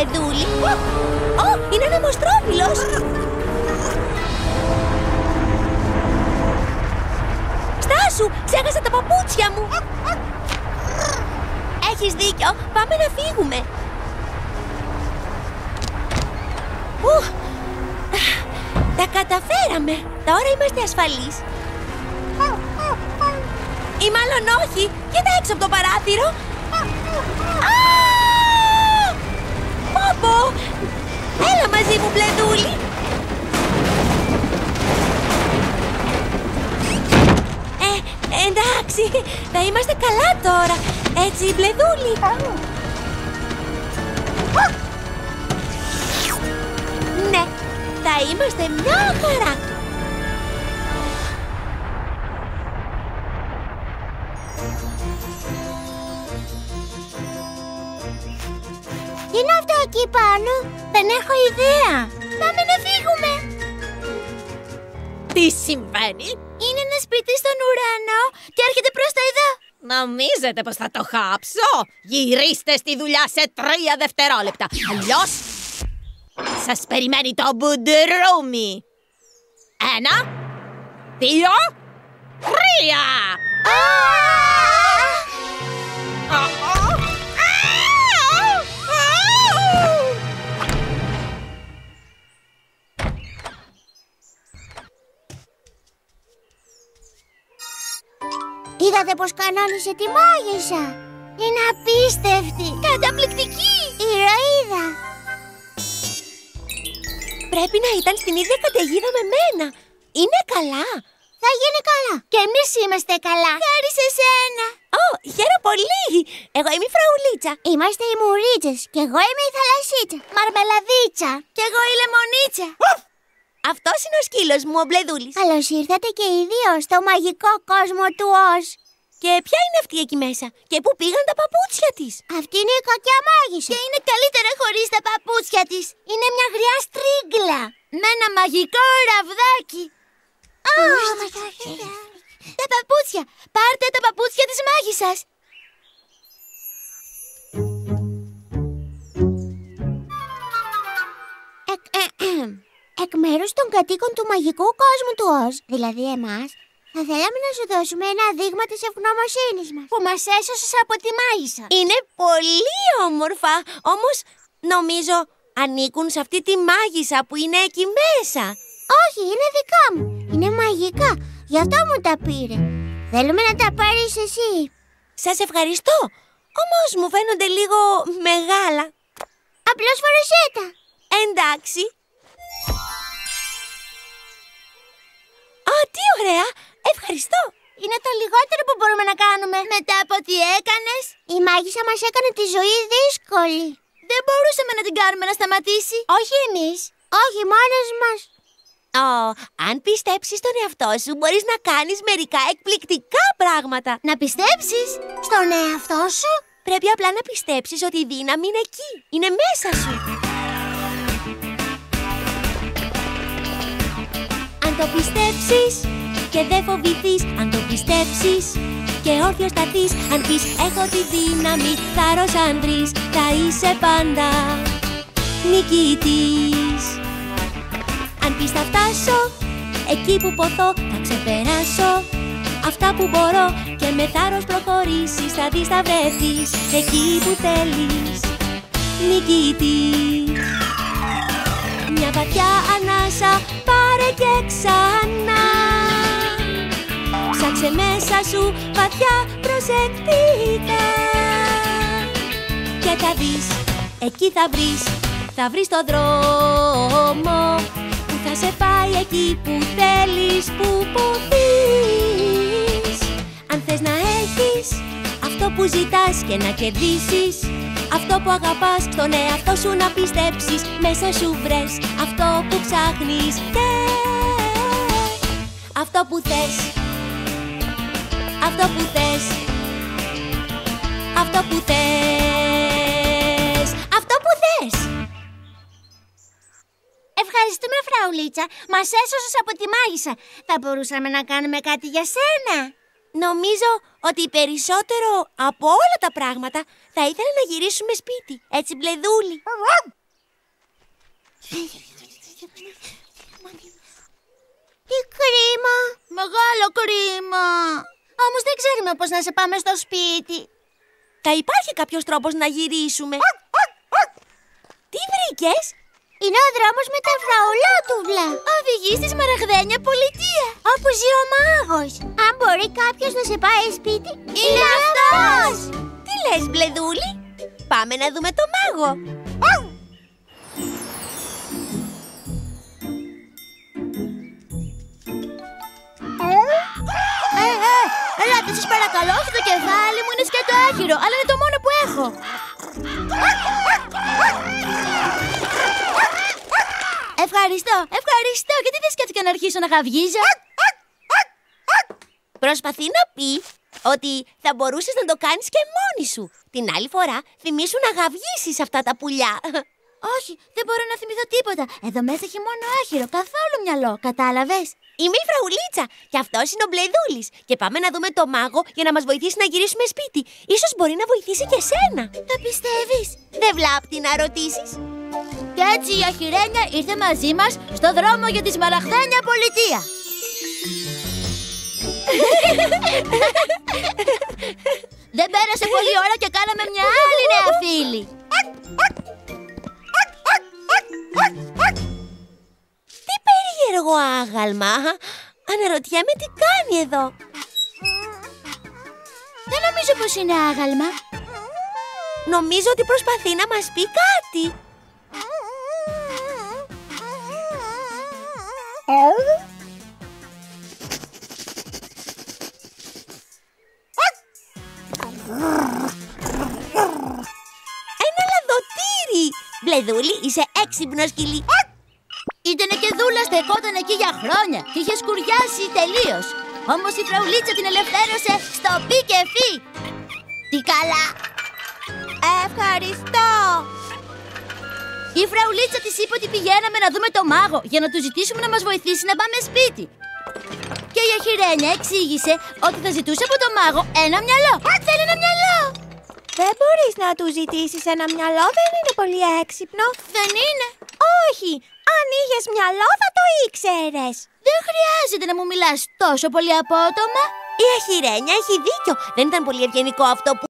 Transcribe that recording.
Μπλεδούλη. Είναι ένα μοστρόφυλλος. Στάσου, ξέχασα τα παπούτσια μου. Έχεις δίκιο, πάμε να φύγουμε. Τα καταφέραμε. Τώρα είμαστε ασφαλείς. Ή μάλλον όχι. Κοίτα έξω από το παράθυρο. Πόπο! Έλα μαζί μου, Μπλεδούλη. Εντάξει, θα είμαστε καλά τώρα. Έτσι, Μπλεδούλη. Ναι, θα είμαστε μια χαρά. Τι είναι αυτό εκεί πάνω? Δεν έχω ιδέα. Πάμε να φύγουμε. Τι συμβαίνει? Είναι ένα σπίτι στον ουρανό και έρχεται προς τα εδώ. Νομίζετε πως θα το χάψω? Γυρίστε στη δουλειά σε 3 δευτερόλεπτα. Αλλιώς σας περιμένει το μπουντρούμι. 1, 2, 3. Είδατε πως κανόνισε τη μάγισσα? Είναι απίστευτη. Καταπληκτική. Ηρωίδα. Πρέπει να ήταν στην ίδια καταιγίδα με μένα. Είναι καλά? Θα γίνει καλά. Και εμείς είμαστε καλά. Χάρη σε σένα. Χαίρομαι πολύ. Εγώ είμαι η Φραουλίτσα. Είμαστε οι Μουρίτσες. Και εγώ είμαι η Θαλασσίτσα. Μαρμελαδίτσα. Και εγώ η Λεμονίτσα. Αυτός είναι ο σκύλος μου, ο Μπλεδούλης. Καλώς ήρθατε και οι δύο στο μαγικό κόσμο του Οζ. Και ποια είναι αυτή εκεί μέσα? Και πού πήγαν τα παπούτσια της? Αυτή είναι η κακιά μάγισσα. Και είναι καλύτερα χωρίς τα παπούτσια της. Είναι μια γριά στρίγκλα με ένα μαγικό ραβδάκι. Τα παπούτσια. Πάρτε τα παπούτσια της μάγισσας. Εκ μέρους των κατοίκων του μαγικού κόσμου του Οζ, δηλαδή εμάς, θα θέλαμε να σου δώσουμε ένα δείγμα της ευγνωμοσύνης μας που μας έσωσες από τη μάγισσα. Είναι πολύ όμορφα. Όμως νομίζω ανήκουν σε αυτή τη μάγισσα που είναι εκεί μέσα. Όχι, είναι δικά μου. Είναι μαγικά. Γι' αυτό μου τα πήρε. Θέλουμε να τα πάρεις εσύ. Σας ευχαριστώ. Όμως μου φαίνονται λίγο μεγάλα. Απλώς φορεσέ τα. Εντάξει. Τι ωραία. Ευχαριστώ. Είναι το λιγότερο που μπορούμε να κάνουμε μετά από τι έκανες. Η μάγισσα μας έκανε τη ζωή δύσκολη. Δεν μπορούσαμε να την κάνουμε να σταματήσει. Όχι εμείς. Όχι μόνος μας. Αν πιστέψεις στον εαυτό σου, μπορείς να κάνεις μερικά εκπληκτικά πράγματα. Να πιστέψεις στον εαυτό σου? Πρέπει απλά να πιστέψεις ότι η δύναμη είναι εκεί. Είναι μέσα σου. Αν το πιστέψεις και δεν φοβηθείς, αν το πιστέψεις και όρθιος σταθείς, αν πεις έχω τη δύναμη, θάρρος αν βρεις, θα είσαι πάντα νικητής. Αν πεις θα φτάσω, εκεί που ποθώ θα ξεπεράσω αυτά που μπορώ και με θάρρος προχωρήσεις, θα δεις θα βρεθείς εκεί που θέλεις νικητής. Μια βαθιά ανάσα πάρε και ξανά, ψάξε μέσα σου βαθιά προσεκτικά και θα δεις, εκεί θα βρεις το δρόμο που θα σε πάει εκεί που θέλεις, που ποθείς. Αν θες να έχεις αυτό που ζητάς και να κερδίσεις αυτό που αγαπάς, στον εαυτό σου να πιστέψεις, μέσα σου βρες αυτό που ψάχνεις και αυτό που θες, αυτό που θες, αυτό που θες, αυτό που θες. Ευχαριστούμε, Φραουλίτσα. Μας έσωσες από τη μάγισσα. Θα μπορούσαμε να κάνουμε κάτι για σένα? Νομίζω ότι περισσότερο από όλα τα πράγματα θα ήθελα να γυρίσουμε σπίτι. Έτσι, Μπλεδούλη? Τι κρίμα. Μεγάλο κρίμα. Όμως δεν ξέρουμε πώς να σε πάμε στο σπίτι. Θα υπάρχει κάποιος τρόπος να γυρίσουμε. Τι βρήκες? Είναι ο δρόμος με τα φραουλότουβλα. Οδηγεί στη Σμαραγδένια πολιτεία, όπου ζει ο μάγος. Αν μπορεί κάποιος να σε πάει σπίτι, είναι αυτός. Τι λες, Μπλεδούλη? Πάμε να δούμε το μάγο. Ελάτε σας παρακαλώ, όχι το κεφάλι μου είναι σκέτο άχυρο, αλλά είναι το μόνο που έχω. Ευχαριστώ, γιατί δεν σκέφτηκα να αρχίσω να γαυγίζω? Προσπαθεί να πει ότι θα μπορούσες να το κάνεις και μόνη σου. Την άλλη φορά θυμήσου να γαυγίσεις αυτά τα πουλιά. Όχι, δεν μπορώ να θυμηθώ τίποτα. Εδώ μέσα έχει μόνο άχυρο, καθόλου μυαλό, κατάλαβες? Είμαι η Φραουλίτσα και αυτός είναι ο Μπλεδούλης. Και πάμε να δούμε το μάγο για να μας βοηθήσει να γυρίσουμε σπίτι. Ίσως μπορεί να βοηθήσει και σένα. Το πιστεύεις? Δεν βλάπτει να ρωτήσεις. Κι έτσι η Αχυρένια ήρθε μαζί μας στο δρόμο για τη Σμαραγδένια πολιτεία. Δεν πέρασε πολλή ώρα και κάναμε μια άλλη νέα φίλη. Τι περίεργο άγαλμα. Αναρωτιέμαι τι κάνει εδώ. Δεν νομίζω πως είναι άγαλμα. Νομίζω ότι προσπαθεί να μας πει κάτι. Ένα λαδωτήρι. Μπλεδούλη, είσαι έξυπνο σκυλί. Ήτανε και δούλα, στεκόταν εκεί για χρόνια και είχε σκουριάσει τελείως. Όμως η Φραουλίτσα την ελευθέρωσε στο πι και φι. Τι καλά. Ευχαριστώ. Η Φραουλίτσα της είπε ότι πηγαίναμε να δούμε το μάγο για να του ζητήσουμε να μας βοηθήσει να πάμε σπίτι. Και η Αχυρένια εξήγησε ότι θα ζητούσε από το μάγο ένα μυαλό. Θέλει ένα μυαλό. Δεν μπορείς να του ζητήσεις ένα μυαλό, δεν είναι πολύ έξυπνο. Δεν είναι. Όχι, αν είχες μυαλό θα το ήξερες. Δεν χρειάζεται να μου μιλάς τόσο πολύ απότομα. Η Αχυρένια έχει δίκιο. Δεν ήταν πολύ ευγενικό αυτό που